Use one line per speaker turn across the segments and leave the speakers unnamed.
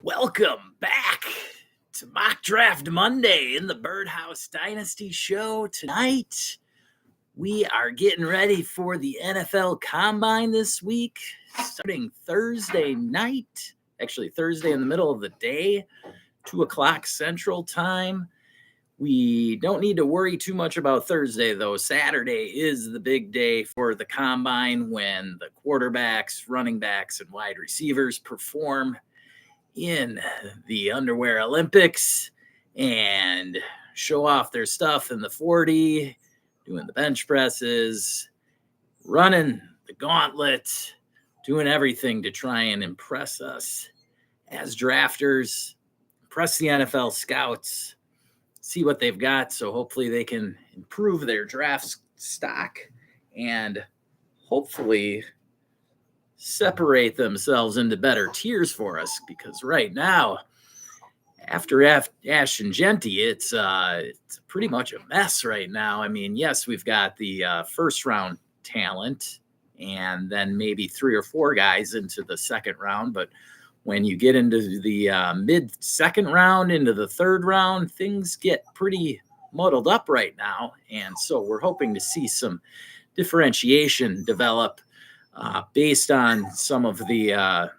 Welcome back to Mock Draft Monday in the Birdhouse Dynasty Show. Tonight, we are getting ready for the NFL Combine this week, starting Thursday night, actually Thursday in the middle of the day, 2 o'clock Central Time. We don't need to worry too much about Thursday, though. Saturday is the big day for the Combine when the quarterbacks, running backs, and wide receivers perform in the underwear Olympics and show off their stuff in the 40, doing the bench presses, running the gauntlet, doing everything to try and impress us as drafters, impress the NFL scouts, see what they've got. So hopefully they can improve their draft stock and hopefully separate themselves into better tiers for us, because right now, after Ash and Genty, it's pretty much a mess right now. I mean, yes, we've got the first round talent and then maybe 3 or 4 guys into the second round. But when you get into the mid-second round, into the third round, things get pretty muddled up right now. And so we're hoping to see some differentiation develop based on some of the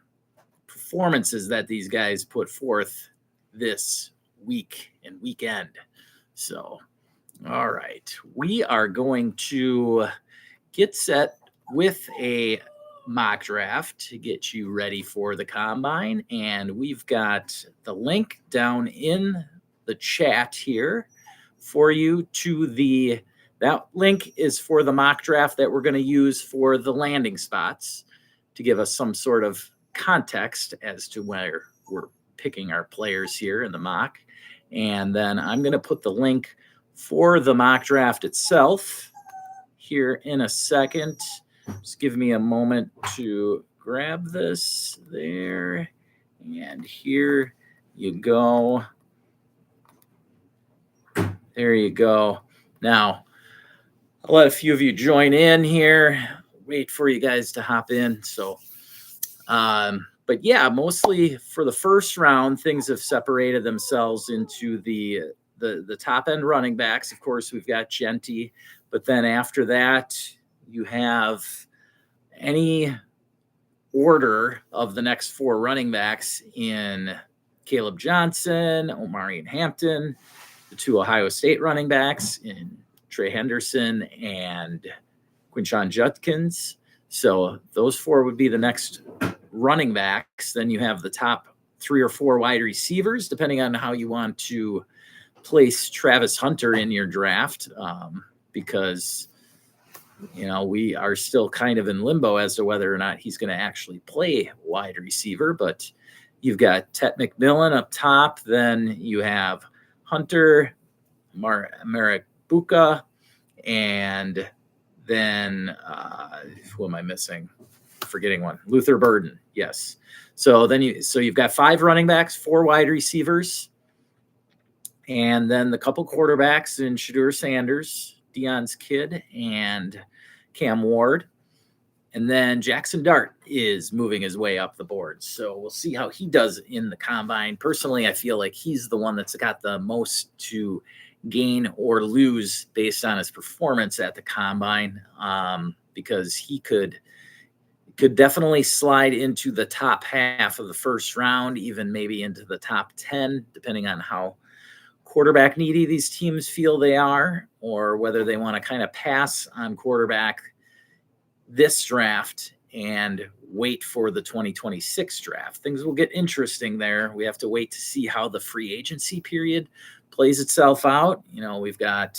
performances that these guys put forth this week and weekend. So, all right, we are going to get set with a mock draft to get you ready for the Combine. And we've got the link down in the chat here for you to that link is for the mock draft that we're going to use for the landing spots to give us some sort of context as to where we're picking our players here in the mock. And then I'm going to put the link for the mock draft itself here in a second. Just give me a moment to grab this there. And here you go. There you go. Now, I'll let a few of you join in here. Wait for you guys to hop in. So, but yeah, mostly for the first round, things have separated themselves into the top end running backs. Of course, we've got Genty, but then after that, you have any order of the next 4 running backs in Caleb Johnson, Omarion Hampton, the 2 Ohio State running backs in Trey Henderson and Quinshon Judkins. So those 4 would be the next running backs. Then you have the top 3 or 4 wide receivers, depending on how you want to place Travis Hunter in your draft, because, you know, we are still kind of in limbo as to whether or not he's going to actually play wide receiver. But you've got Tet McMillan up top. Then you have Hunter, Merrick Buka, and then who am I missing? Forgetting one. Luther Burden. Yes. So you've got 5 running backs, 4 wide receivers, and then the couple quarterbacks in Shadur Sanders, Deion's kid, and Cam Ward. And then Jackson Dart is moving his way up the board. So we'll see how he does in the Combine. Personally, I feel like he's the one that's got the most to gain or lose based on his performance at the Combine, because he could definitely slide into the top half of the first round, even maybe into the top 10, depending on how quarterback needy these teams feel they are, or whether they want to kind of pass on quarterback this draft and wait for the 2026 draft. Things will get interesting there. We have to wait to see how the free agency period plays itself out. You know, we've got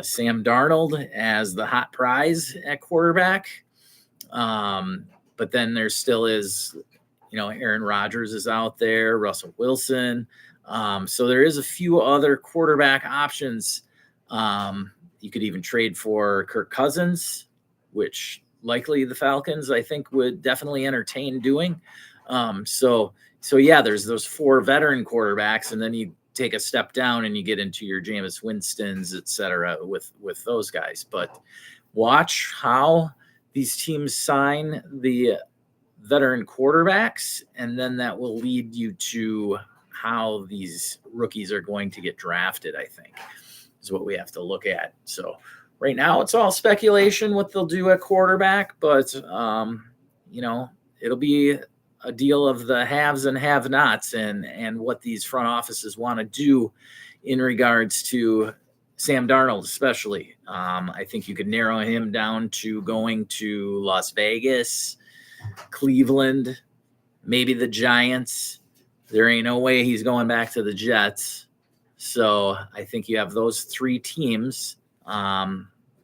Sam Darnold as the hot prize at quarterback. But then there still is, you know, Aaron Rodgers is out there, Russell Wilson. So there is a few other quarterback options. You could even trade for Kirk Cousins, which likely the Falcons, I think, would definitely entertain doing. So yeah, there's those 4 veteran quarterbacks, and then you take a step down and you get into your Jameis Winstons, et cetera, with those guys. But watch how these teams sign the veteran quarterbacks, and then that will lead you to how these rookies are going to get drafted, I think, is what we have to look at. So right now it's all speculation what they'll do at quarterback, but, it'll be a deal of the haves and have-nots and what these front offices want to do in regards to Sam Darnold, especially. I think you could narrow him down to going to Las Vegas, Cleveland, maybe the Giants. There ain't no way he's going back to the Jets. So I think you have those three teams.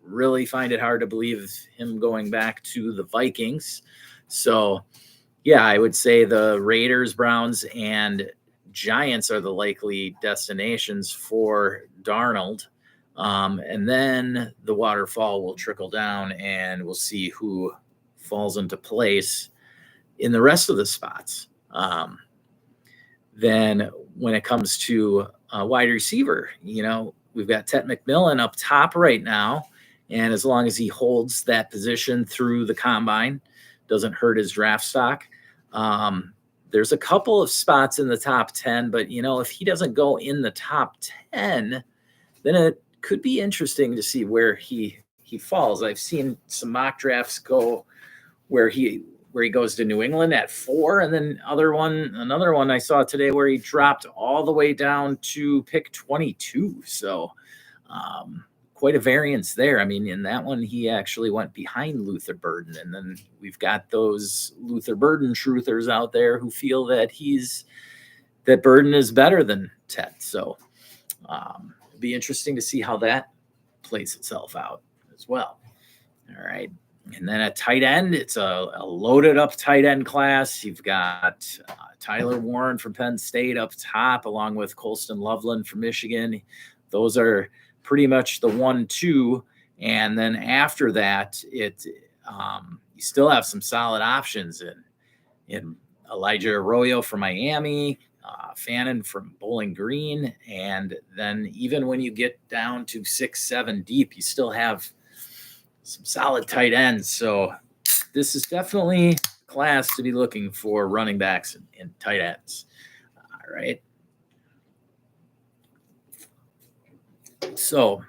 Really find it hard to believe him going back to the Vikings. So, yeah, I would say the Raiders, Browns, and Giants are the likely destinations for Darnold. And then the waterfall will trickle down and we'll see who falls into place in the rest of the spots. Then when it comes to wide receiver, we've got Ted McMillan up top right now. And as long as he holds that position through the combine, doesn't hurt his draft stock. There's a couple of spots in the top 10, but if he doesn't go in the top 10, then it could be interesting to see where he falls. I've seen some mock drafts go where he goes to New England at 4, and then another one I saw today where he dropped all the way down to pick 22. So quite a variance there. I mean, in that one, he actually went behind Luther Burden. And then we've got those Luther Burden truthers out there who feel that Burden is better than Ted. So it'll be interesting to see how that plays itself out as well. All right. And then at tight end, it's a loaded up tight end class. You've got Tyler Warren from Penn State up top, along with Colston Loveland from Michigan. Those are pretty much the 1-2. And then after that, you still have some solid options in Elijah Arroyo from Miami, Fannin from Bowling Green. And then even when you get down to 6-7 deep, you still have some solid tight ends. So this is definitely a class to be looking for running backs and tight ends. All right. So,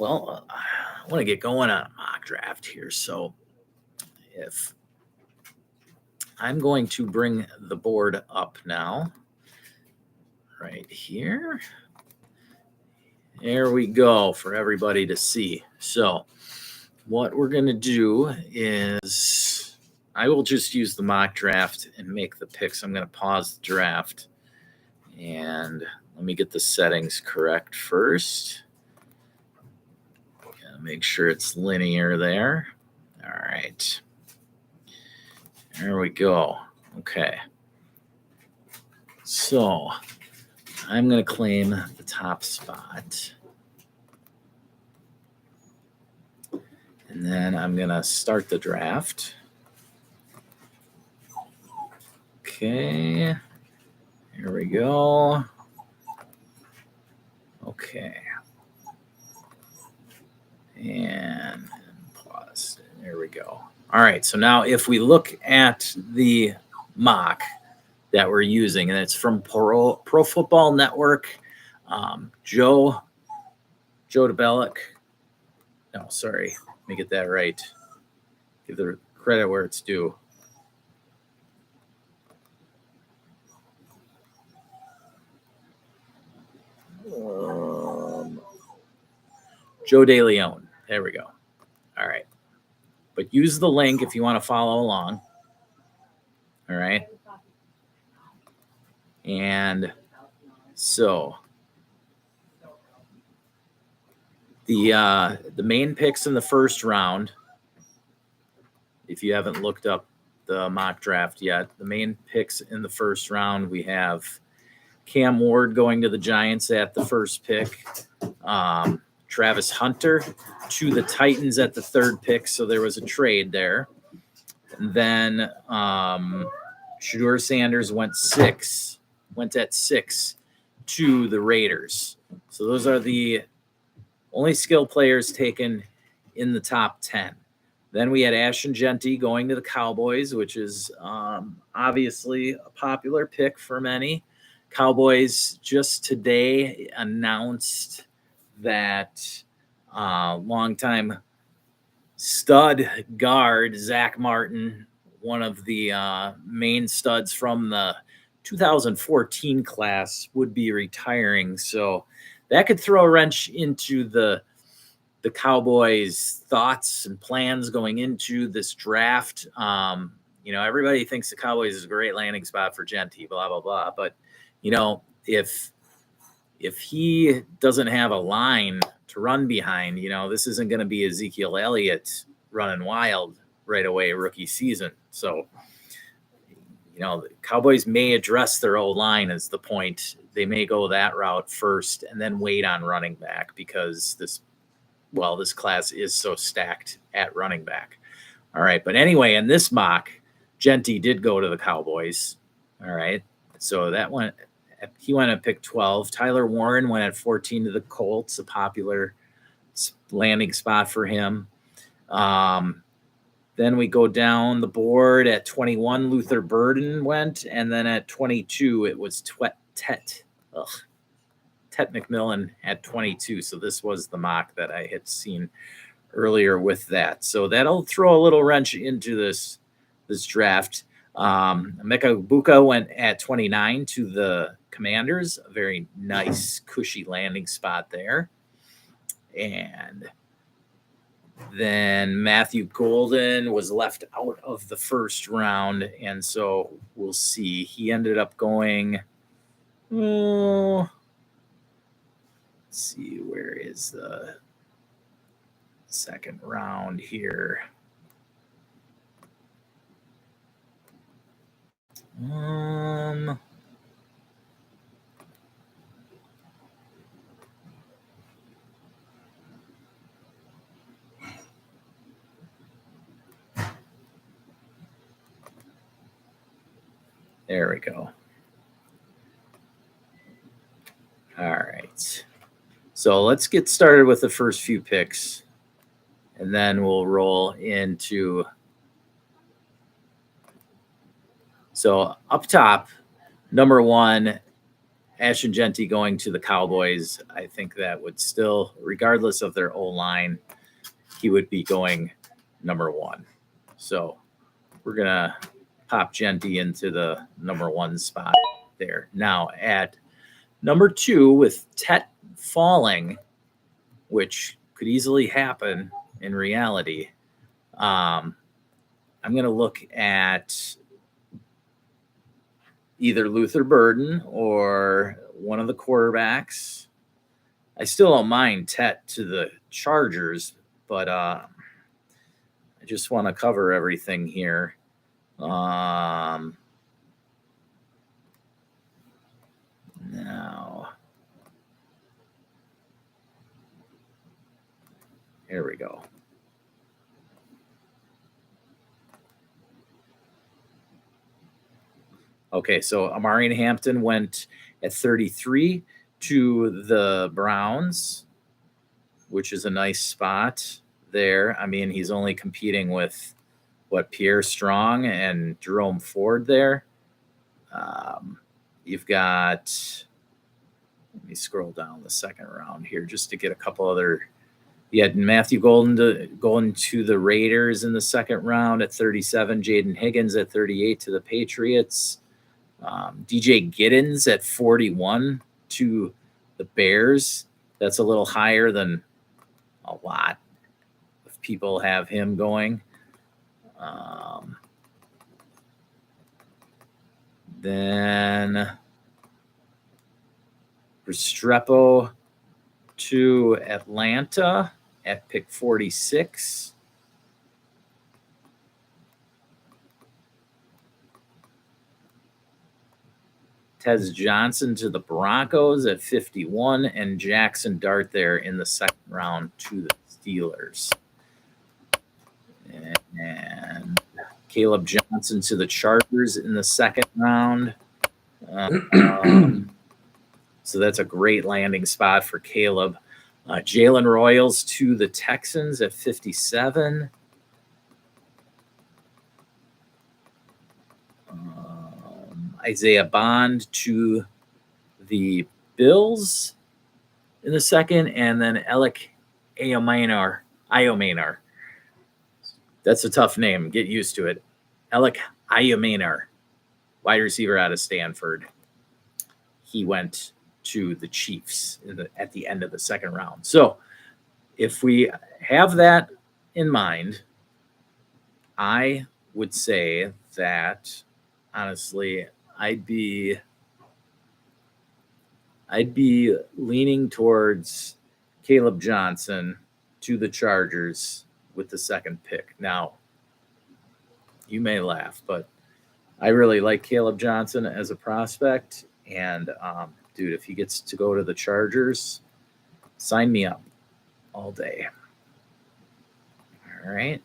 I want to get going on a mock draft here. So if I'm going to bring the board up now, right here. There we go for everybody to see. So what we're going to do is I will just use the mock draft and make the picks. I'm going to pause the draft and let me get the settings correct first. Make sure it's linear there. All right. There we go. Okay. So I'm going to claim the top spot. And then I'm going to start the draft. Okay. Here we go. Okay. And pause. There we go. All right. So now if we look at the mock that we're using, and it's from Pro Football Network, Joe DeBellick. No, sorry. Let me get that right. Give the credit where it's due. Joe DeLeon. There we go. All right. But use the link if you want to follow along. All right. And so the main picks in the first round, if you haven't looked up the mock draft yet, the main picks in the first round, we have Cam Ward going to the Giants at the first pick. Travis Hunter to the Titans at the third pick. So there was a trade there. And then Shedeur Sanders went at 6 to the Raiders. So those are the only skill players taken in the top 10. Then we had Ashton Genty going to the Cowboys, which is obviously a popular pick for many. Cowboys just today announced that longtime stud guard Zach Martin, one of the main studs from the 2014 class, would be retiring. So that could throw a wrench into the Cowboys' thoughts and plans going into this draft. Everybody thinks the Cowboys is a great landing spot for Genty, blah, blah, blah. But, if he doesn't have a line to run behind, this isn't going to be Ezekiel Elliott running wild right away rookie season. So, the Cowboys may address their O-line is the point. They may go that route first and then wait on running back because this class is so stacked at running back. All right. But anyway, in this mock, Genty did go to the Cowboys. All right. So he went at pick 12. Tyler Warren went at 14 to the Colts, a popular landing spot for him. Then we go down the board at 21, Luther Burden went. And then at 22, it was Tet McMillan at 22. So this was the mock that I had seen earlier with that. So that'll throw a little wrench into this draft. Emeka Egbuka went at 29 to the Commanders. A very nice, cushy landing spot there. And then Matthew Golden was left out of the first round. And so we'll see. He ended up going... let's see, where is the second round here? There we go. All right. So let's get started with the first few picks, and then we'll roll into. So up top, number 1, Ashton Genty going to the Cowboys. I think that would still, regardless of their O-line, he would be going number 1. So we're going to pop Genty into the number 1 spot there. Now at number 2, with Tet falling, which could easily happen in reality, I'm going to look at either Luther Burden or one of the quarterbacks. I still don't mind Tet to the Chargers, but I just want to cover everything here. Now, here we go. Okay, so Amari Hampton went at 33 to the Browns, which is a nice spot there. I mean, he's only competing with Pierre Strong and Jerome Ford there. You've got, let me scroll down the second round here just to get a couple other. You had Matthew Golden going to the Raiders in the second round at 37, Jaden Higgins at 38 to the Patriots. DJ Giddens at 41 to the Bears. That's a little higher than a lot of people have him going. Then Restrepo to Atlanta at pick 46. Tez Johnson to the Broncos at 51, and Jackson Dart there in the second round to the Steelers. And Caleb Johnson to the Chargers in the second round. So that's a great landing spot for Caleb. Jalen Royals to the Texans at 57. Isaiah Bond to the Bills in the second, and then Alec Iomanar. That's a tough name. Get used to it. Alec Iomanar, wide receiver out of Stanford. He went to the Chiefs at the end of the second round. So if we have that in mind, I would say that, honestly, I'd be leaning towards Caleb Johnson to the Chargers with the second pick. Now, you may laugh, but I really like Caleb Johnson as a prospect. And, dude, if he gets to go to the Chargers, sign me up all day. All right.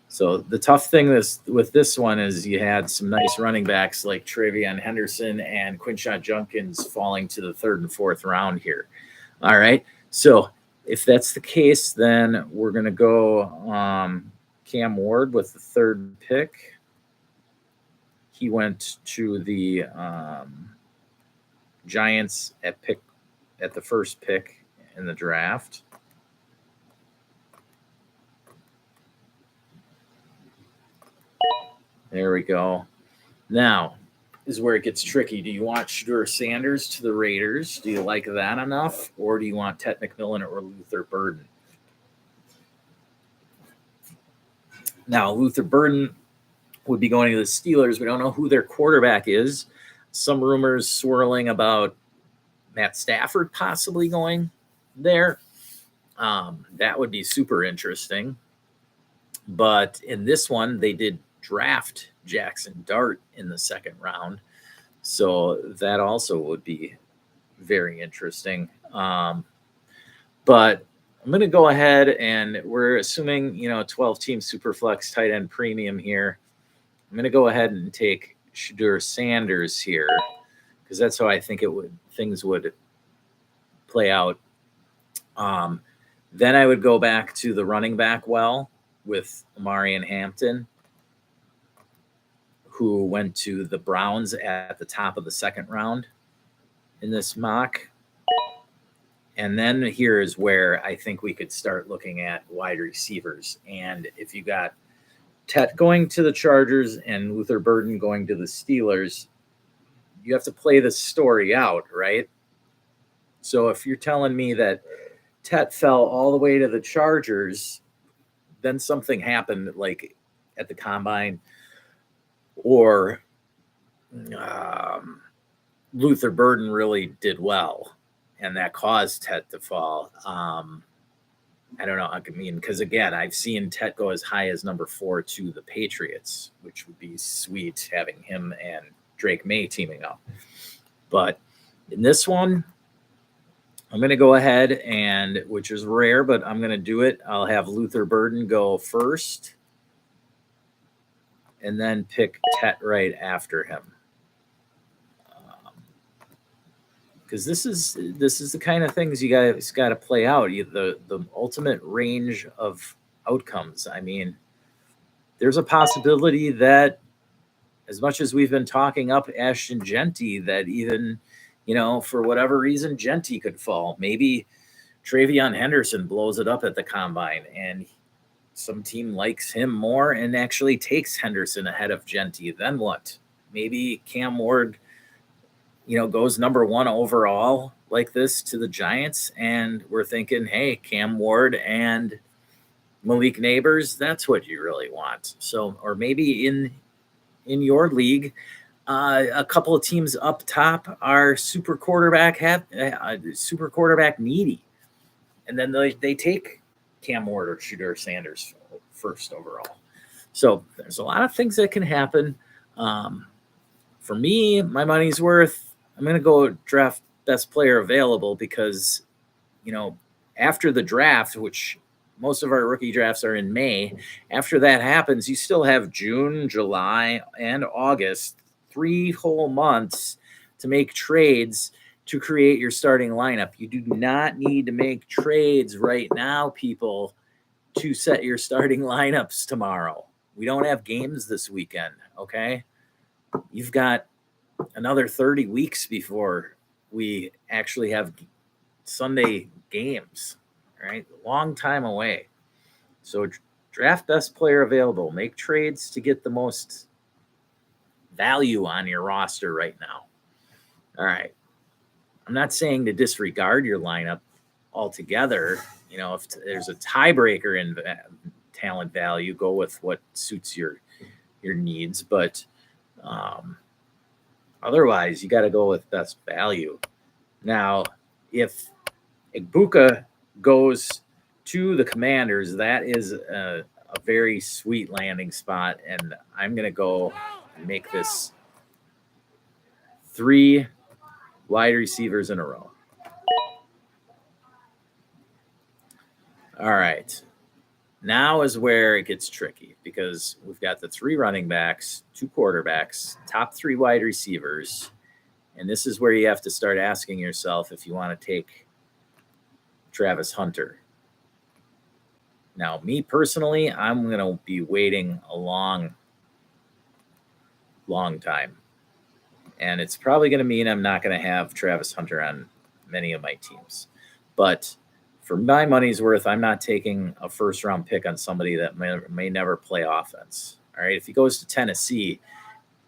So the tough thing with this one is you had some nice running backs like Travion Henderson and Quinshon Judkins falling to the third and fourth round here. All right. So if that's the case, then we're going to go Cam Ward with the third pick. He went to the Giants at the first pick in the draft. There we go. Now is where it gets tricky. Do you want Shedeur Sanders to the Raiders? Do you like that enough? Or do you want Tet McMillan or Luther Burden? Now, Luther Burden would be going to the Steelers. We don't know who their quarterback is. Some rumors swirling about Matt Stafford possibly going there. That would be super interesting. But in this one, they did draft Jackson Dart in the second round. So that also would be very interesting. But I'm going to go ahead, and we're assuming, 12-team Superflex tight end premium here. I'm going to go ahead and take Shedeur Sanders here because that's how I think things would play out. Then I would go back to the running back with Amarian Hampton, who went to the Browns at the top of the second round in this mock. And then here is where I think we could start looking at wide receivers. And if you got Tet going to the Chargers and Luther Burden going to the Steelers, you have to play the story out, right? So if you're telling me that Tet fell all the way to the Chargers, then something happened like at the combine, or Luther Burden really did well, and that caused Tet to fall. I don't know. I mean, because again, I've seen Tet go as high as number 4 to the Patriots, which would be sweet having him and Drake May teaming up. But in this one, I'm going to go ahead and, which is rare, but I'm going to do it. I'll have Luther Burden go first and then pick Tet right after him. Because this is the kind of things you guys got to play out. The ultimate range of outcomes. I mean, there's a possibility that, as much as we've been talking up Ashton Genty, that even, for whatever reason, Genty could fall. Maybe Travion Henderson blows it up at the combine, and some team likes him more and actually takes Henderson ahead of Genty. Then what? Maybe Cam Ward, goes number 1 overall like this to the Giants, and we're thinking, hey, Cam Ward and Malik Neighbors, that's what you really want. So, or maybe in your league, a couple of teams up top are super quarterback needy, and then they take Cam Ward or Shedeur Sanders first overall. So there's a lot of things that can happen. For me, my money's worth. I'm going to go draft best player available because, after the draft, which most of our rookie drafts are in May, after that happens, you still have June, July, and August, 3 whole months to make trades to create your starting lineup. You do not need to make trades right now, people, to set your starting lineups tomorrow. We don't have games this weekend, okay? You've got another 30 weeks before we actually have Sunday games, right? Long time away. So draft best player available. Make trades to get the most value on your roster right now. All right. I'm not saying to disregard your lineup altogether. You know, if there's a tiebreaker in talent value, go with what suits your needs. But otherwise, you got to go with best value. Now, if Igbuka goes to the Commanders, that is a very sweet landing spot, and I'm going to go and make this 3 wide receivers in a row. All right. Now is where it gets tricky because we've got the 3 running backs, 2 quarterbacks, top 3 wide receivers, and this is where you have to start asking yourself if you want to take Travis Hunter. Now, me personally, I'm going to be waiting a long time. And it's probably going to mean I'm not going to have Travis Hunter on many of my teams. But for my money's worth, I'm not taking a first-round pick on somebody that may never play offense. All right, if he goes to Tennessee,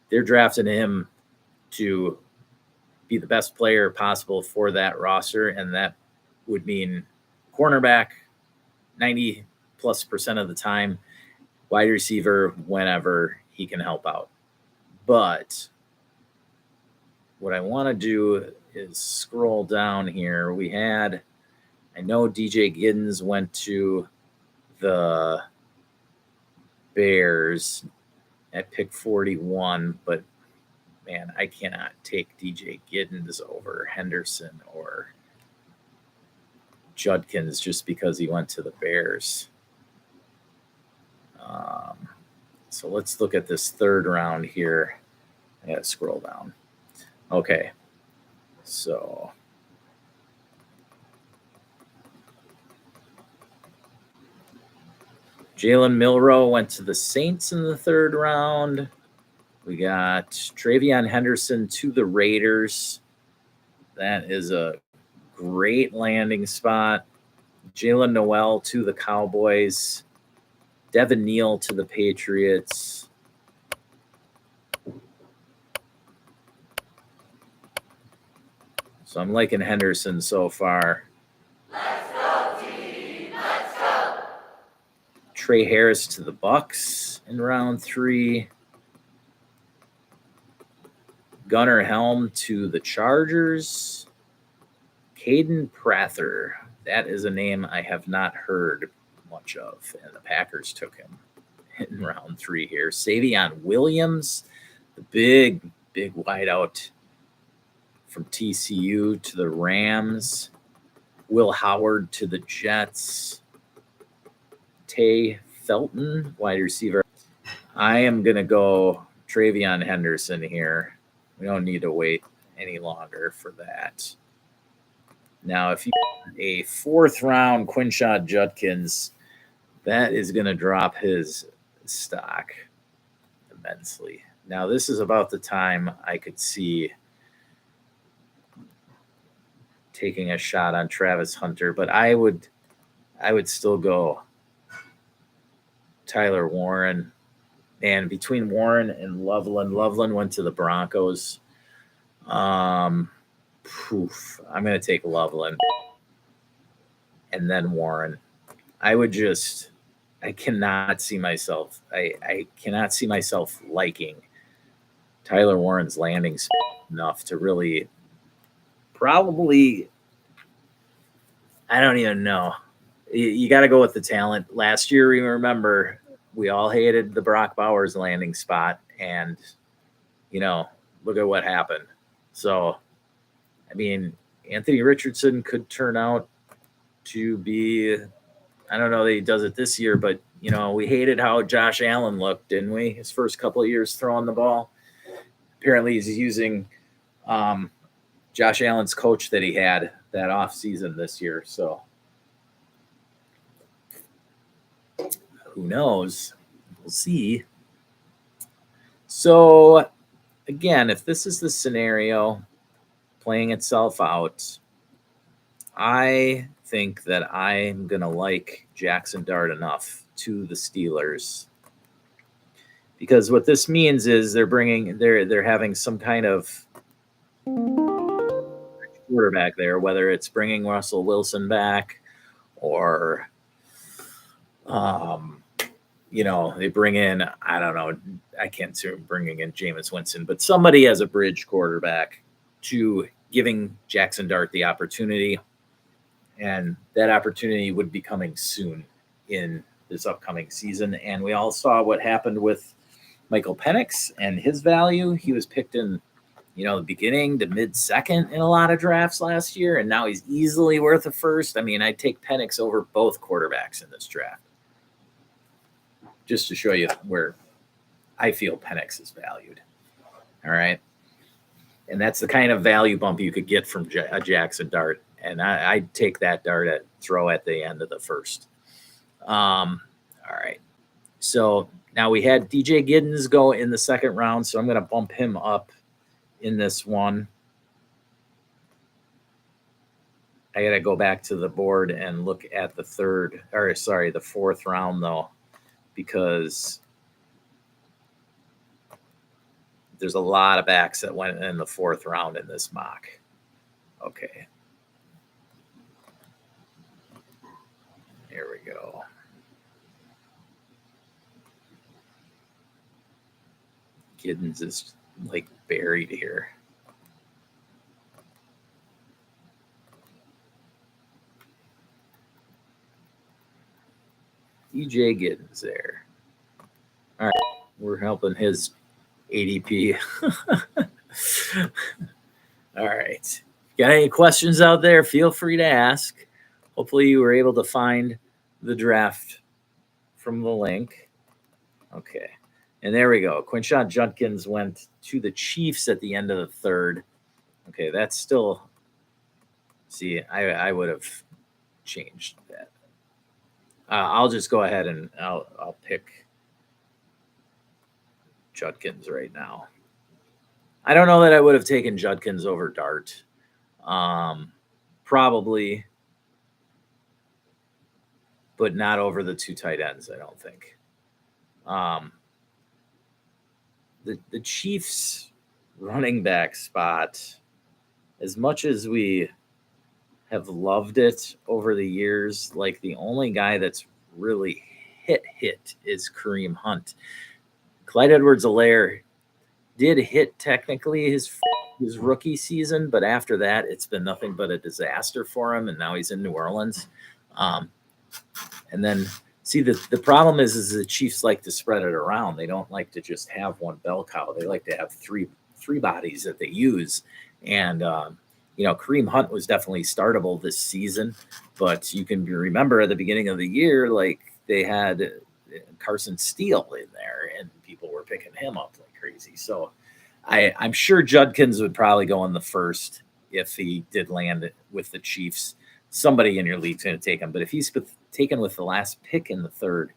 they're drafting him to be the best player possible for that roster, and that would mean cornerback 90+% of the time, wide receiver whenever he can help out. But what I want to do is scroll down here. I know DJ Giddens went to the Bears at pick 41, but man, I cannot take DJ Giddens over Henderson or Judkins just because he went to the Bears. So let's look at this 3rd round here. I got to scroll down. Okay, so Jalen Milroe went to the Saints in the 3rd round. We got Travion Henderson to the Raiders. That is a great landing spot. Jalen Noel to the Cowboys. Devin Neal to the Patriots. So I'm liking Henderson so far.
Let's go, team! Let's go!
Trey Harris to the Bucks in round 3. Gunnar Helm to the Chargers. Caden Prather. That is a name I have not heard much of, and the Packers took him in round 3 here. Savion Williams, the big wideout from TCU to the Rams. Will Howard to the Jets. Tay Felton, wide receiver. I am going to go Travion Henderson here. We don't need to wait any longer for that. Now, if you have a 4th round Quinshad Judkins, that is going to drop his stock immensely. Now, this is about the time I could see taking a shot on Travis Hunter, but I would still go Tyler Warren. And between Warren and Loveland went to the Broncos. I'm going to take Loveland and then Warren. I cannot see myself. I cannot see myself liking Tyler Warren's landing enough to really probably, I don't even know. You got to go with the talent. Last year, remember, we all hated the Brock Bowers landing spot, and, look at what happened. So, I mean, Anthony Richardson could turn out to be, I don't know that he does it this year, but, we hated how Josh Allen looked, didn't we? His first couple of years throwing the ball. Apparently he's using Josh Allen's coach that he had that offseason this year. So who knows? We'll see. So again, if this is the scenario playing itself out, I think that I'm going to like Jackson Dart enough to the Steelers, because what this means is they're having some kind of quarterback there, whether it's bringing Russell Wilson back or they bring in, I don't know, I can't see them bringing in Jameis Winston, but somebody as a bridge quarterback to giving Jackson Dart the opportunity. And that opportunity would be coming soon in this upcoming season. And we all saw what happened with Michael Penix and his value. He was picked in, the beginning to mid-second in a lot of drafts last year, and now he's easily worth a first. I mean, I'd take Penix over both quarterbacks in this draft, just to show you where I feel Penix is valued. All right. And that's the kind of value bump you could get from a Jackson Dart. And I'd take that dart throw at the end of the first. All right. So now we had DJ Giddens go in the second round, so I'm going to bump him up in this one. I got to go back to the board and look at the fourth round, though, because there's a lot of backs that went in the fourth round in this mock. Okay. Here we go. Giddens is like buried here. DJ Giddens there. All right. We're helping his ADP. All right. Got any questions out there? Feel free to ask. Hopefully you were able to find the draft from the link. Okay. And there we go. Quinshon Judkins went to the Chiefs at the end of the third. Okay, that's still... See, I would have changed that. I'll just go ahead and I'll pick Judkins right now. I don't know that I would have taken Judkins over Dart. Probably, but not over the two tight ends, I don't think. The Chiefs running back spot, as much as we have loved it over the years, like the only guy that's really hit is Kareem Hunt. Clyde Edwards-Helaire did hit technically his rookie season, but after that, it's been nothing but a disaster for him, and now he's in New Orleans. And then, see, the problem is the Chiefs like to spread it around. They don't like to just have one bell cow. They like to have three bodies that they use. And, Kareem Hunt was definitely startable this season, but you can remember at the beginning of the year, like they had Carson Steele in there, and people were picking him up like crazy. So I'm sure Judkins would probably go in the first if he did land with the Chiefs. Somebody in your league's going to take him. But if he's taken with the last pick in the third,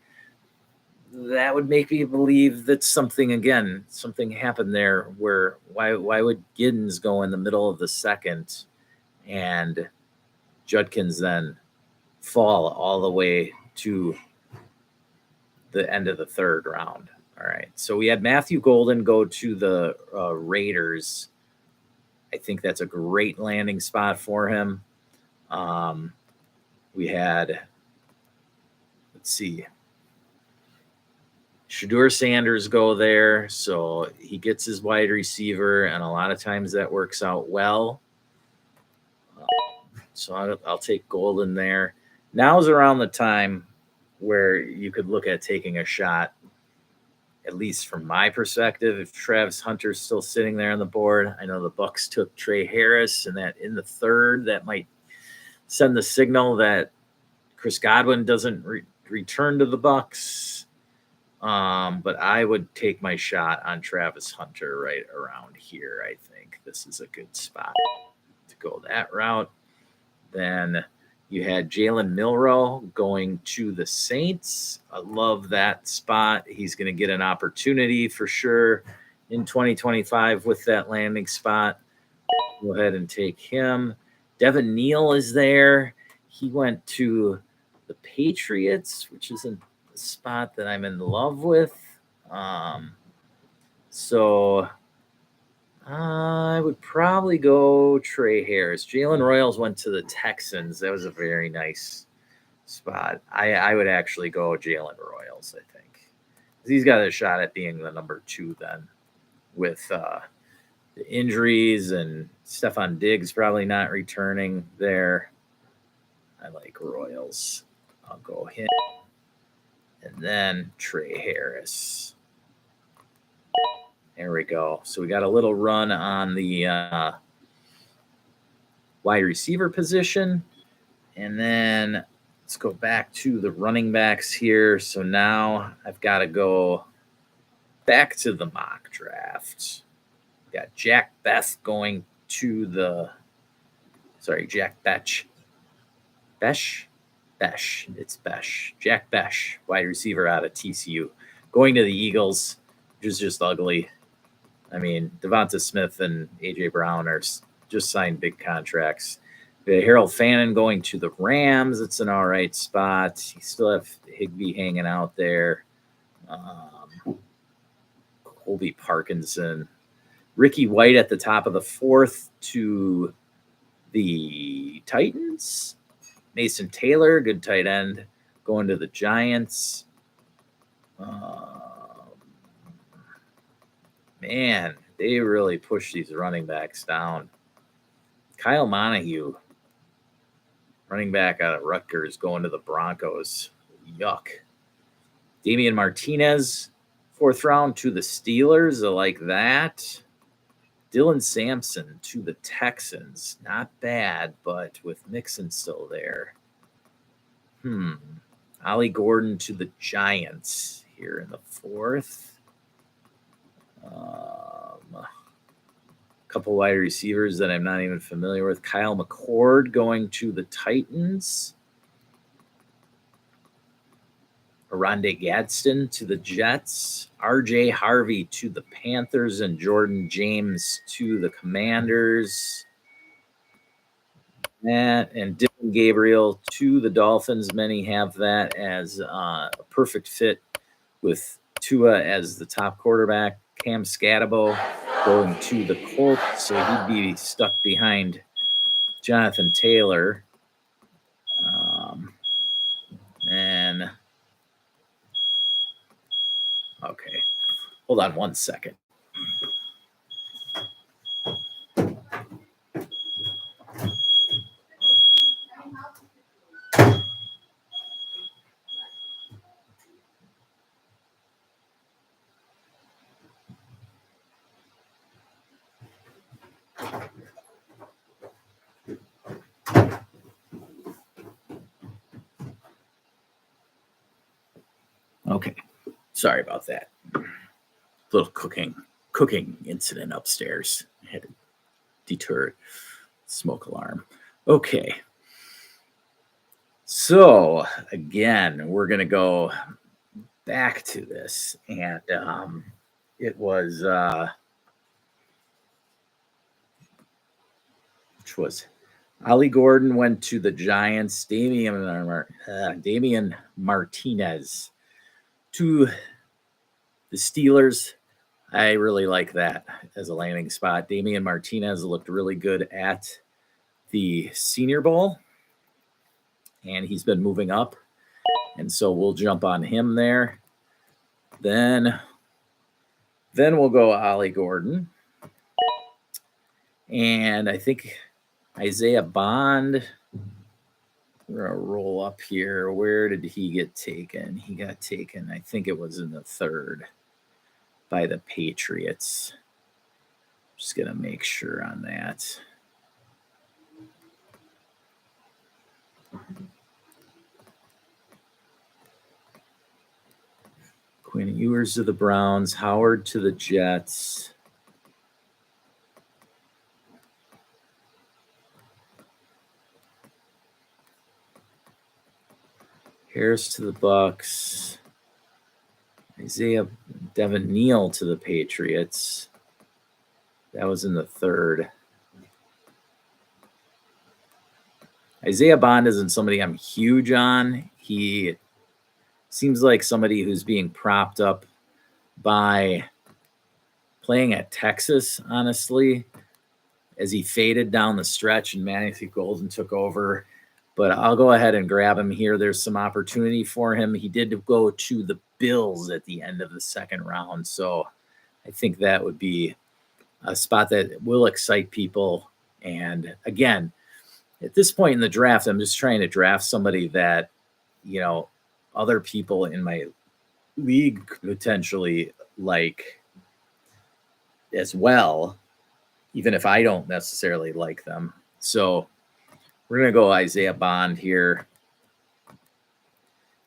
that would make me believe that something happened there where why would Giddens go in the middle of the second and Judkins then fall all the way to the end of the third round? All right. So we had Matthew Golden go to the Raiders. I think that's a great landing spot for him. We had, let's see, Shedeur Sanders go there. So he gets his wide receiver, and a lot of times that works out well. So I'll take Golden there. Now's around the time where you could look at taking a shot, at least from my perspective, if Travis Hunter's still sitting there on the board. I know the Bucs took Trey Harris, and that in the third, that might send the signal that Chris Godwin doesn't return to the Bucs. But I would take my shot on Travis Hunter right around here. I think this is a good spot to go that route. Then you had Jalen Milroe going to the Saints. I love that spot. He's going to get an opportunity for sure. in 2025 with that landing spot. Go ahead and take him. Devin Neal is there. He went to the Patriots, which isn't the spot that I'm in love with. So I would probably go Trey Harris. Jalen Royals went to the Texans. That was a very nice spot. I would actually go Jalen Royals, I think. He's got a shot at being the number 2 then with the injuries and Stephon Diggs probably not returning there. I like Royals. I'll go him. And then Trey Harris. There we go. So we got a little run on the wide receiver position. And then let's go back to the running backs here. So now I've got to go back to the mock draft. We got Jack Beth going to the – sorry, Jack Betch. Besh? Besh. It's Besh. Jack Besh, wide receiver out of TCU. Going to the Eagles, which is just ugly. I mean, Devonta Smith and A.J. Brown are just signed big contracts. Harold Fannin going to the Rams. It's an all right spot. You still have Higbee hanging out there. Colby Parkinson. Ricky White at the top of the 4th to the Titans. Mason Taylor, good tight end, going to the Giants. Man, they really push these running backs down. Kyle Monahue, running back out of Rutgers, going to the Broncos. Yuck. Damian Martinez, 4th round to the Steelers. I like that. Dylan Sampson to the Texans. Not bad, but with Mixon still there. Ollie Gordon to the Giants here in the 4th. Couple wide receivers that I'm not even familiar with. Kyle McCord going to the Titans. Aronde Gadsden to the Jets. R.J. Harvey to the Panthers and Jordan James to the Commanders. And Dylan Gabriel to the Dolphins. Many have that as a perfect fit with Tua as the top quarterback. Cam Scatabo going to the Colts, so he'd be stuck behind Jonathan Taylor. And okay, hold on one second. Okay, sorry about that. Little cooking incident upstairs. I had to deter smoke alarm. Okay. So again, we're gonna go back to this, and it was which was Ollie Gordon went to the Giants. Damian Martinez to the Steelers. I really like that as a landing spot. Damian Martinez looked really good at the Senior Bowl, and he's been moving up. And so we'll jump on him there. Then we'll go Ollie Gordon. And I think Isaiah Bond, we're going to roll up here. Where did he get taken? He got taken, I think it was in the 3rd by the Patriots. Just going to make sure on that. Quinn Ewers to the Browns, Howard to the Jets. Harris to the Bucks. Isaiah Devin Neal to the Patriots. That was in the third. Isaiah Bond isn't somebody I'm huge on. He seems like somebody who's being propped up by playing at Texas, honestly, as he faded down the stretch and Matthew Golden took over. But I'll go ahead and grab him here. There's some opportunity for him. He did go to the Bills at the end of the second round. So I think that would be a spot that will excite people. And again, at this point in the draft, I'm just trying to draft somebody that, other people in my league could potentially like as well, even if I don't necessarily like them. So we're going to go Isaiah Bond here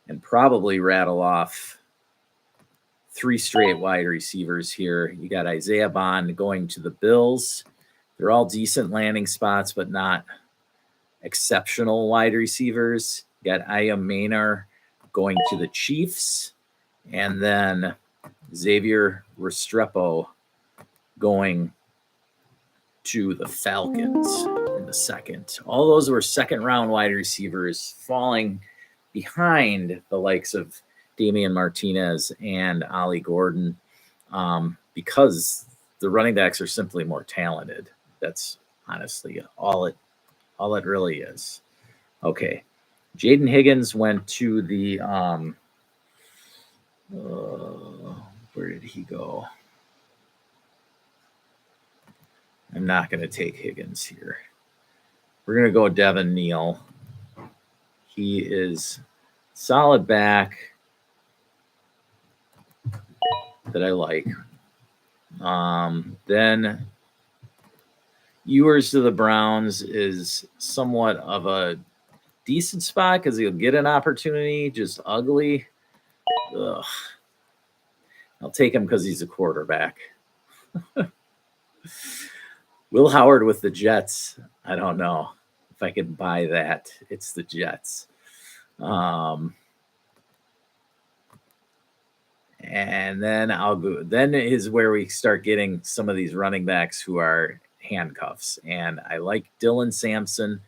and probably rattle off 3 straight wide receivers here. You got Isaiah Bond going to the Bills. They're all decent landing spots, but not exceptional wide receivers. You got Ayam Maynard going to the Chiefs, and then Xavier Restrepo going to the Falcons in the second. All those were second-round wide receivers falling behind the likes of Damian Martinez and Ollie Gordon because the running backs are simply more talented. That's honestly all it really is. Okay. Jaden Higgins went to the where did he go? I'm not going to take Higgins here. We're going to go Devin Neal. He is solid back that I like. Then Ewers to the Browns is somewhat of a decent spot because he'll get an opportunity, just ugly. Ugh. I'll take him because he's a quarterback. Will Howard with the Jets. I don't know if I can buy that. It's the Jets. And then I'll go. Then is where we start getting some of these running backs who are handcuffs. And I like Dylan Sampson.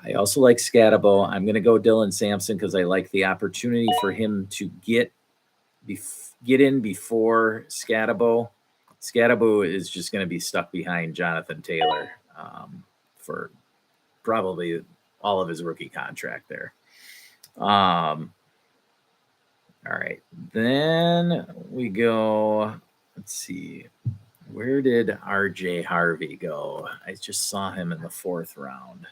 I also like Scatabo. I'm going to go Dylan Sampson because I like the opportunity for him to get in before Scatabo. Scatabo is just going to be stuck behind Jonathan Taylor for probably all of his rookie contract there. All right. Then we go, let's see. Where did RJ Harvey go? I just saw him in the 4th round.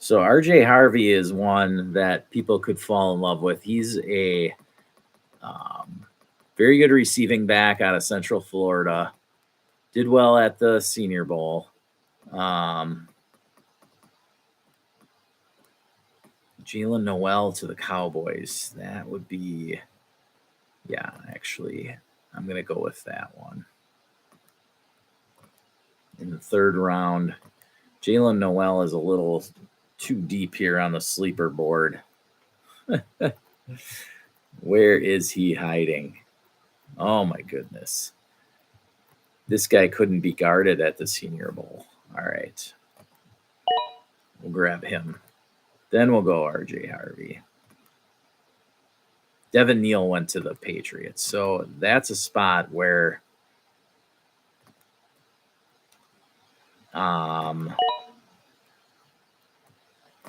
So RJ Harvey is one that people could fall in love with. He's a very good receiving back out of Central Florida. Did well at the Senior Bowl. Jalen Noel to the Cowboys. That would be, yeah, actually, I'm going to go with that one. In the 3rd round, Jalen Noel is a little too deep here on the sleeper board. Where is he hiding? Oh, my goodness. This guy couldn't be guarded at the Senior Bowl. All right. We'll grab him. Then we'll go RJ Harvey. Devin Neal went to the Patriots. So that's a spot where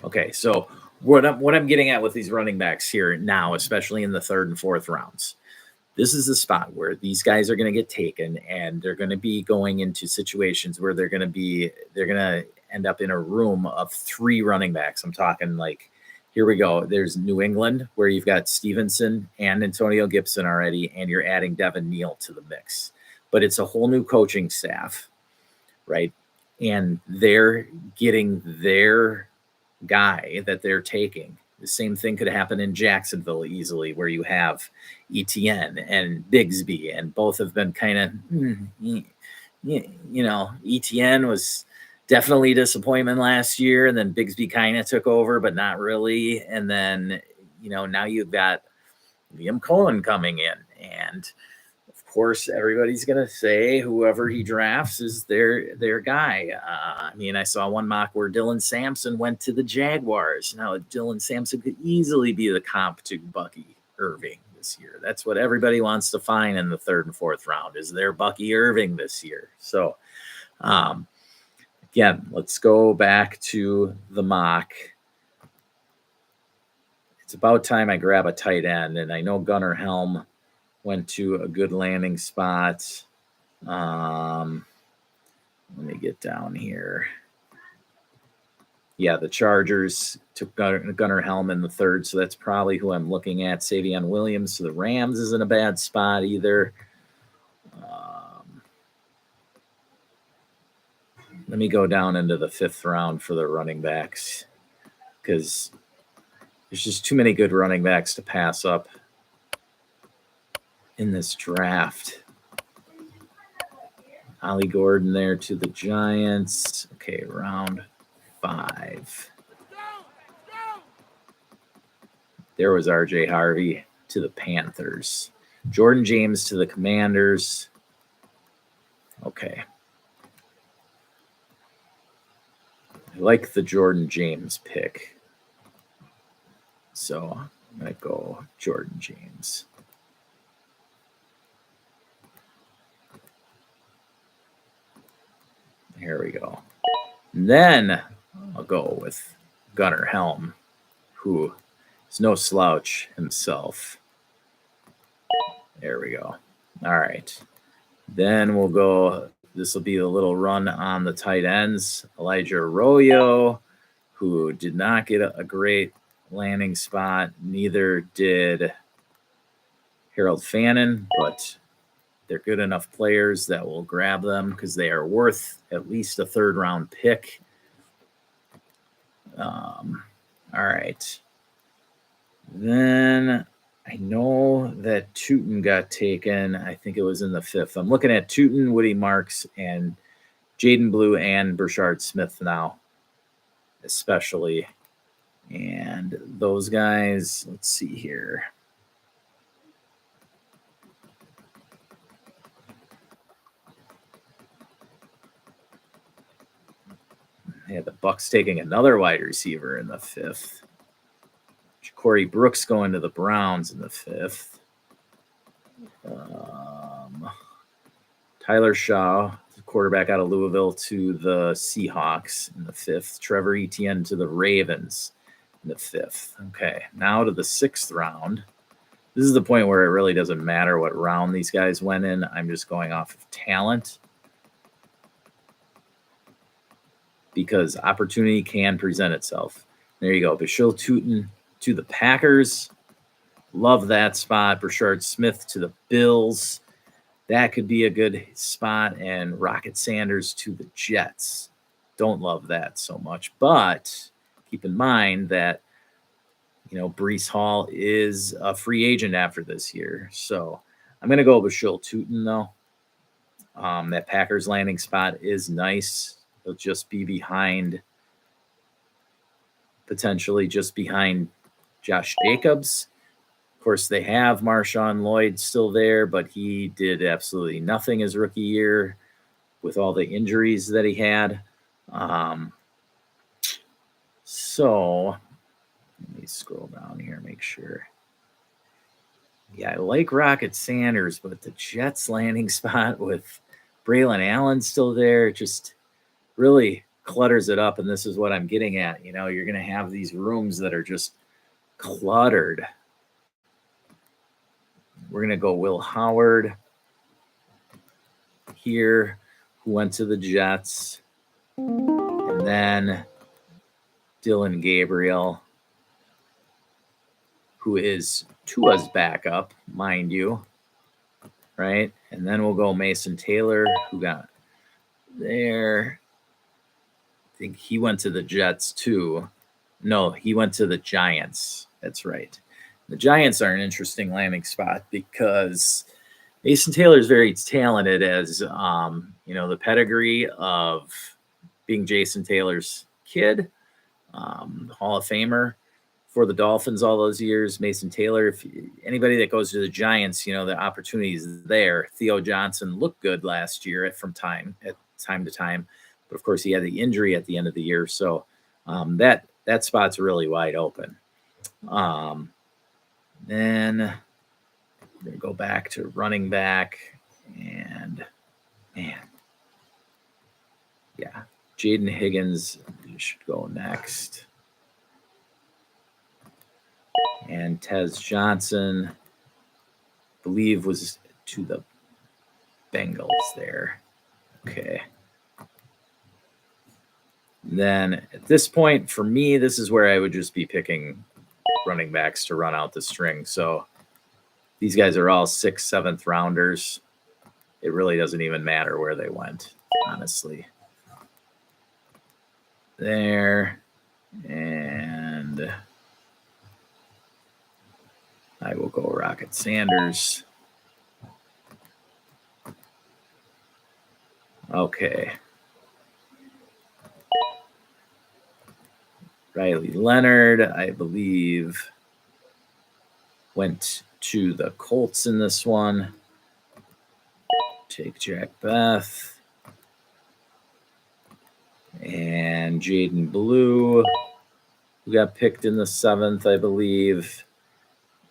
okay, so what I'm getting at with these running backs here now, especially in the 3rd and 4th rounds, this is the spot where these guys are going to get taken and they're going to be going into situations where they're going to end up in a room of 3 running backs. I'm talking like, here we go. There's New England where you've got Stevenson and Antonio Gibson already, and you're adding Devin Neal to the mix. But it's a whole new coaching staff, right? And they're getting their guy that they're taking. The same thing could happen in Jacksonville easily, where you have Etienne and Bigsby, and both have been kind of, Etienne was definitely a disappointment last year, and then Bigsby kind of took over, but not really. And then, now you've got Liam Cohen coming in. And of course, everybody's going to say whoever he drafts is their guy. I mean, I saw one mock where Dylan Sampson went to the Jaguars. Now, Dylan Sampson could easily be the comp to Bucky Irving this year. That's what everybody wants to find in the 3rd and 4th round, is their Bucky Irving this year. So, again, let's go back to the mock. It's about time I grab a tight end, and I know Gunnar Helm went to a good landing spot. Let me get down here. Yeah, the Chargers took Gunnar Helm in the 3rd, so that's probably who I'm looking at. Savion Williams to the Rams isn't a bad spot either. Let me go down into the 5th round for the running backs, because there's just too many good running backs to pass up in this draft. Ollie Gordon there to the Giants. Okay, round 5. There was RJ Harvey to the Panthers. Jordan James to the Commanders. Okay. I like the Jordan James pick. So I'm going to go Jordan James. Here we go. And then I'll go with Gunnar Helm, who is no slouch himself. There we go. All right. Then we'll go. This will be a little run on the tight ends. Elijah Arroyo, who did not get a great landing spot. Neither did Harold Fannin, but they're good enough players that will grab them because they are worth at least a 3rd round pick. All right. Then I know that Tootin got taken. I think it was in the 5th. I'm looking at Tootin, Woody Marks, and Jaden Blue and Brashard Smith now, especially. And those guys, let's see here. Yeah, the Bucks taking another wide receiver in the 5th. Corey Brooks going to the Browns in the 5th. Tyler Shaw, quarterback out of Louisville, to the Seahawks in the 5th. Trevor Etienne to the Ravens in the 5th. Okay, now to the 6th round. This is the point where it really doesn't matter what round these guys went in. I'm just going off of talent, because opportunity can present itself. There you go. Bashil Tootin to the Packers. Love that spot. Brashard Smith to the Bills. That could be a good spot. And Rocket Sanders to the Jets. Don't love that so much. But keep in mind that, Breece Hall is a free agent after this year. So I'm going to go with Bashil Tootin, though. That Packers landing spot is nice. He'll just be potentially just behind Josh Jacobs. Of course, they have Marshawn Lloyd still there, but he did absolutely nothing his rookie year with all the injuries that he had. So let me scroll down here, make sure. Yeah, I like Rocket Sanders, but the Jets landing spot with Braylon Allen still there just really clutters it up. And this is what I'm getting at. You're going to have these rooms that are just cluttered. We're going to go Will Howard here, who went to the Jets. And then Dylan Gabriel, who is Tua's backup, mind you. Right? And then we'll go Mason Taylor, who got there. I think he went to the Jets too. No, he went to the Giants. That's right. The Giants are an interesting landing spot because Mason Taylor is very talented, as the pedigree of being Jason Taylor's kid, Hall of Famer. for the Dolphins all those years. Mason Taylor, if anybody that goes to the Giants, the opportunity is there. Theo Johnson looked good last year from time to time, but of course he had the injury at the end of the year, so that spot's really wide open. Then we're gonna go back to running back, and Jaden Higgins should go next. And Tez Johnson, I believe, was to the Bengals there. Okay. Then at this point, for me, this is where I would just be picking running backs to run out the string. So these guys are all 6th, 7th rounders. It really doesn't even matter where they went, honestly. There. And I will go Rocket Sanders. Okay. Riley Leonard, I believe, went to the Colts in this one. Take Jack Beth. And Jaden Blue, who got picked in the 7th, I believe.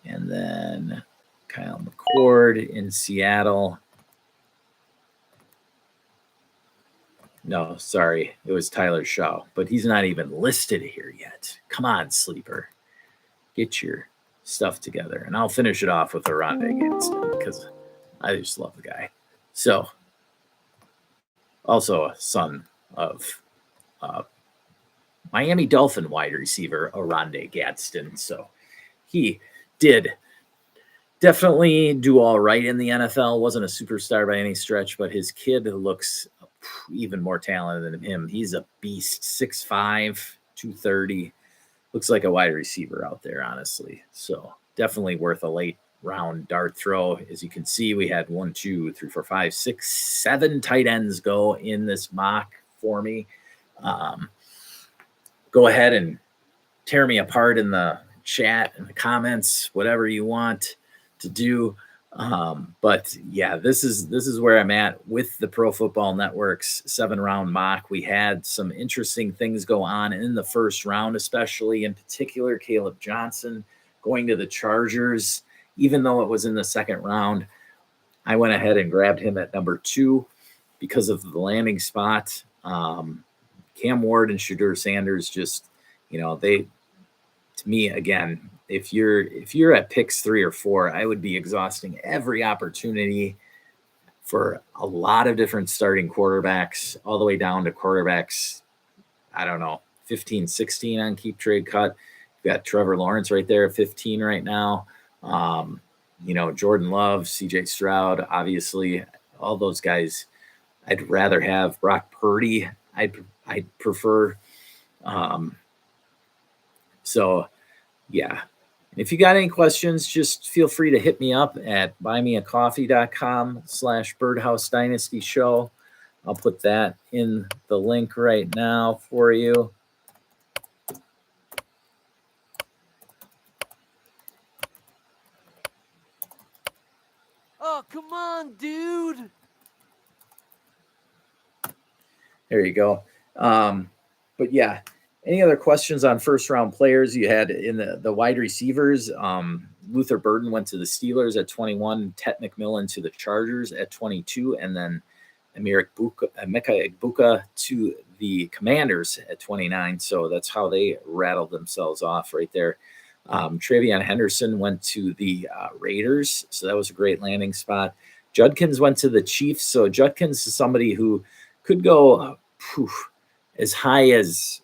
And then Kyle McCord in Seattle. No, sorry. It was Tyler Shaw, but he's not even listed here yet. Come on, Sleeper. Get your stuff together. And I'll finish it off with Oronde Gadsden because I just love the guy. So, also a son of Miami Dolphin wide receiver Oronde Gadsden. So, he did definitely do all right in the NFL. Wasn't a superstar by any stretch, but his kid looks even more talented than him. He's a beast, 6'5", 230. Looks like a wide receiver out there, honestly. So definitely worth a late round dart throw. As you can see, we had 1, 2, 3, 4, 5, 6, 7 tight ends go in this mock for me. Go ahead and tear me apart in the chat, in the comments, whatever you want to do. But yeah, this is where I'm at with the Pro Football Network's 7-round mock. We had some interesting things go on in the first round, especially in particular, Caleb Johnson going to the Chargers. Even though it was in the 2nd round, I went ahead and grabbed him at number 2 because of the landing spot. Cam Ward and Shadur Sanders just, they, to me, again, if you're at picks 3 or 4, I would be exhausting every opportunity for a lot of different starting quarterbacks, all the way down to quarterbacks, I don't know, 15, 16 on Keep Trade Cut. You've got Trevor Lawrence right there at 15 right now. Jordan Love, CJ Stroud, obviously, all those guys. I'd rather have Brock Purdy. I'd prefer. So, yeah. If you got any questions, just feel free to hit me up at buymeacoffee.com/Birdhouse Dynasty Show. I'll put that in the link right now for you.
Oh, come on, dude.
There you go. But yeah, any other questions on first-round players you had in the wide receivers? Luther Burden went to the Steelers at 21, Tet McMillan to the Chargers at 22, and then Emeka Egbuka to the Commanders at 29. So that's how they rattled themselves off right there. Travion Henderson went to the Raiders, so that was a great landing spot. Judkins went to the Chiefs, so Judkins is somebody who could go as high as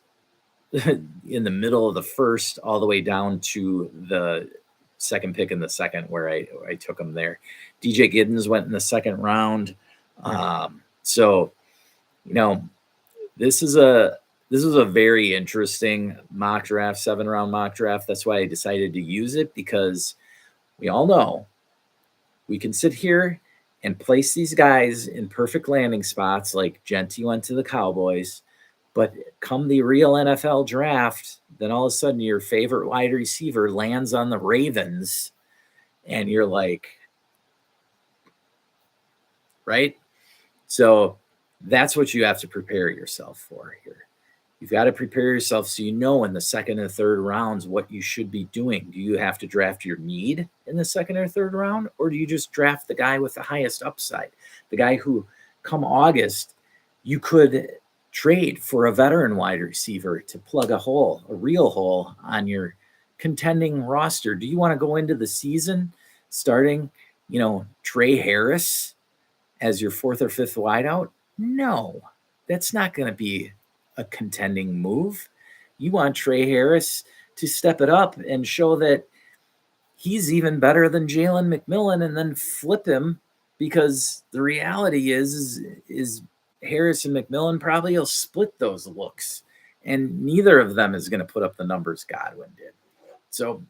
in the middle of the first, all the way down to the 2nd pick in the 2nd, where I took him there. DJ Giddens went in the 2nd round. So, this is a very interesting mock draft, 7-round mock draft. That's why I decided to use it, because we all know we can sit here and place these guys in perfect landing spots, like Genty went to the Cowboys, But come the real NFL draft, then all of a sudden your favorite wide receiver lands on the Ravens, and you're like, right? So that's what you have to prepare yourself for here. You've got to prepare yourself so you know in the second and third rounds what you should be doing. Do you have to draft your need in the second or third round, or do you just draft the guy with the highest upside? The guy who, come August, you could trade for a veteran wide receiver to plug a hole, a real hole on your contending roster. Do you want to go into the season starting, Trey Harris as your fourth or fifth wideout? No, that's not going to be a contending move. You want Trey Harris to step it up and show that he's even better than Jalen McMillan, and then flip him, because the reality is Harris and McMillan probably will split those looks, and neither of them is going to put up the numbers Godwin did. So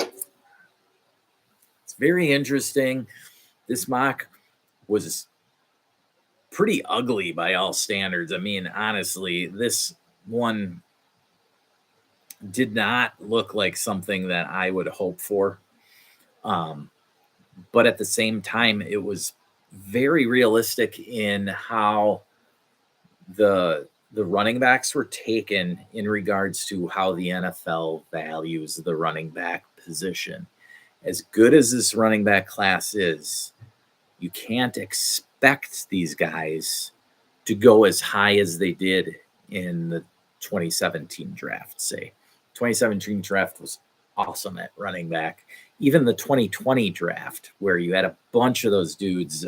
it's very interesting. This mock was pretty ugly by all standards. I mean, honestly, this one did not look like something that I would hope for. But at the same time, it was very realistic in how the running backs were taken in regards to how the NFL values the running back position. As good as this running back class is, you can't expect these guys to go as high as they did in the 2017 draft, say. 2017 draft was awesome at running back. Even the 2020 draft, where you had a bunch of those dudes,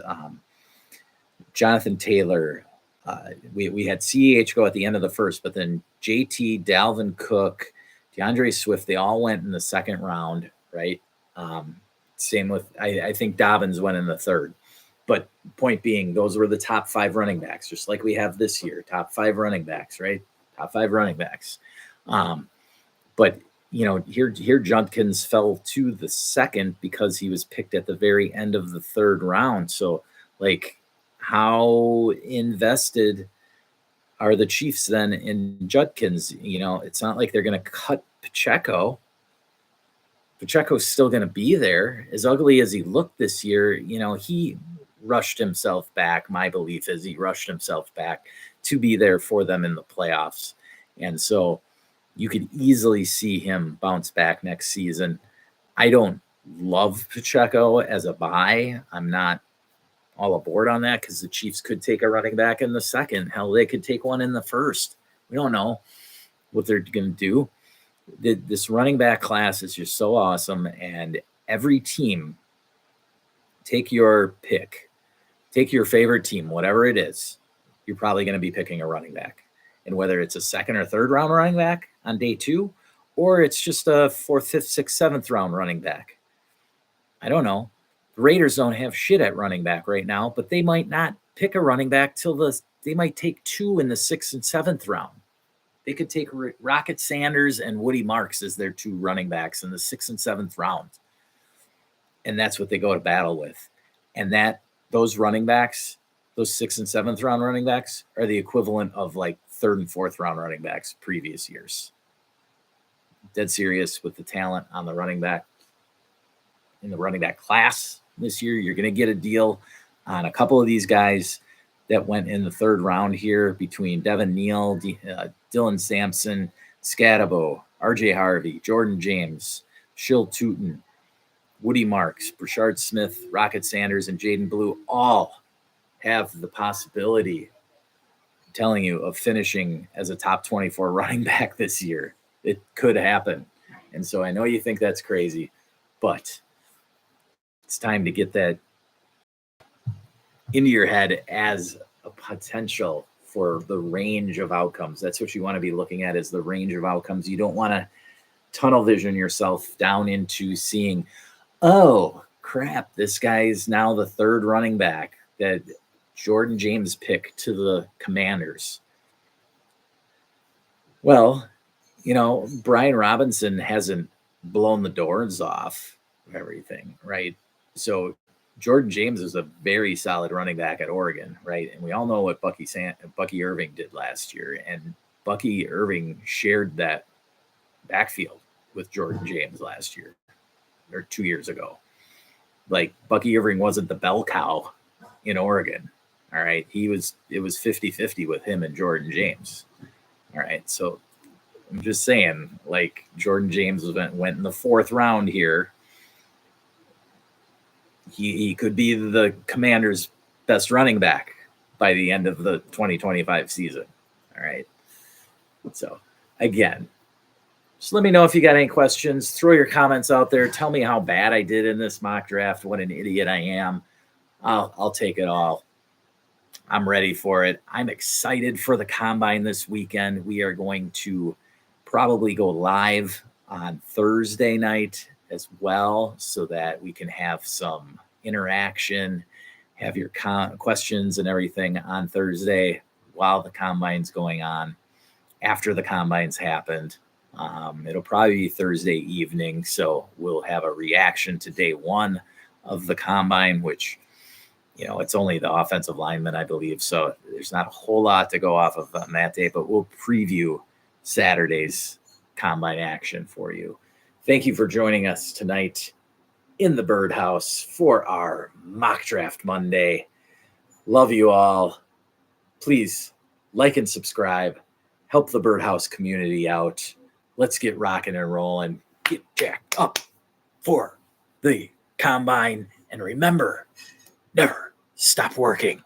Jonathan Taylor, we had CEH go at the end of the first, but then JT, Dalvin Cook, DeAndre Swift, they all went in the second round, right? Same with, I think Dobbins went in the third. But point being, those were the top 5 running backs, just like we have this year, top 5 running backs, right? Top 5 running backs. But, here Judkins fell to the second because he was picked at the very end of the third round. So, how invested are the Chiefs then in Judkins? It's not like they're going to cut Pacheco. Pacheco's still going to be there. As ugly as he looked this year, he rushed himself back. My belief is he rushed himself back to be there for them in the playoffs. And so you could easily see him bounce back next season. I don't love Pacheco as a buy. I'm not all aboard on that, because the Chiefs could take a running back in the second. Hell, they could take one in the first. We don't know what they're going to do. This running back class is just so awesome, and every team, take your pick. Take your favorite team, whatever it is, you're probably going to be picking a running back. And whether it's a second or third round running back on day 2, or it's just a 4th, 5th, 6th, 7th round running back. I don't know. The Raiders don't have shit at running back right now, but they might not pick a running back they might take 2 in the 6th and 7th round. They could take Rocket Sanders and Woody Marks as their 2 running backs in the 6th and 7th round. And that's what they go to battle with. And those running backs, those 6th and 7th round running backs, are the equivalent of 3rd and 4th round running backs previous years. Dead serious with the talent on the running back, in the running back class this year. You're going to get a deal on a couple of these guys that went in the 3rd round here, between Devin Neal, Dylan Sampson, Scadabo, RJ Harvey, Jordan James, Shill Tootin, Woody Marks, Brashard Smith, Rocket Sanders, and Jaden Blue all have the possibility, I'm telling you, of finishing as a top 24 running back this year. It could happen. And so I know you think that's crazy, but it's time to get that into your head as a potential for the range of outcomes. That's what you want to be looking at, is the range of outcomes. You don't want to tunnel vision yourself down into seeing, oh, crap, this guy is now the 3rd running back that Jordan James picked to the Commanders. Well, Brian Robinson hasn't blown the doors off of everything, right? So Jordan James is a very solid running back at Oregon, right? And we all know what Bucky Irving did last year. And Bucky Irving shared that backfield with Jordan James last year or 2 years ago. Like, Bucky Irving wasn't the bell cow in Oregon. All right. It was 50-50 with him and Jordan James. All right. So I'm just saying, like, Jordan James went in the 4th round here. He could be the Commanders' best running back by the end of the 2025 season. All right. So, again, just let me know if you got any questions. Throw your comments out there. Tell me how bad I did in this mock draft, what an idiot I am. I'll take it all. I'm ready for it. I'm excited for the combine this weekend. We are going to probably go live on Thursday night as well, so that we can have some interaction, have your questions and everything on Thursday while the combine's going on. After the combine's happened, it'll probably be Thursday evening, so we'll have a reaction to day 1 of the combine, which, it's only the offensive linemen, I believe, so there's not a whole lot to go off of on that day, but we'll preview Saturday's combine action for you. Thank you for joining us tonight in the Birdhouse for our Mock Draft Monday. Love you all. Please like and subscribe. Help the Birdhouse community out. Let's get rocking and rolling. Get jacked up for the combine. And remember, never stop working.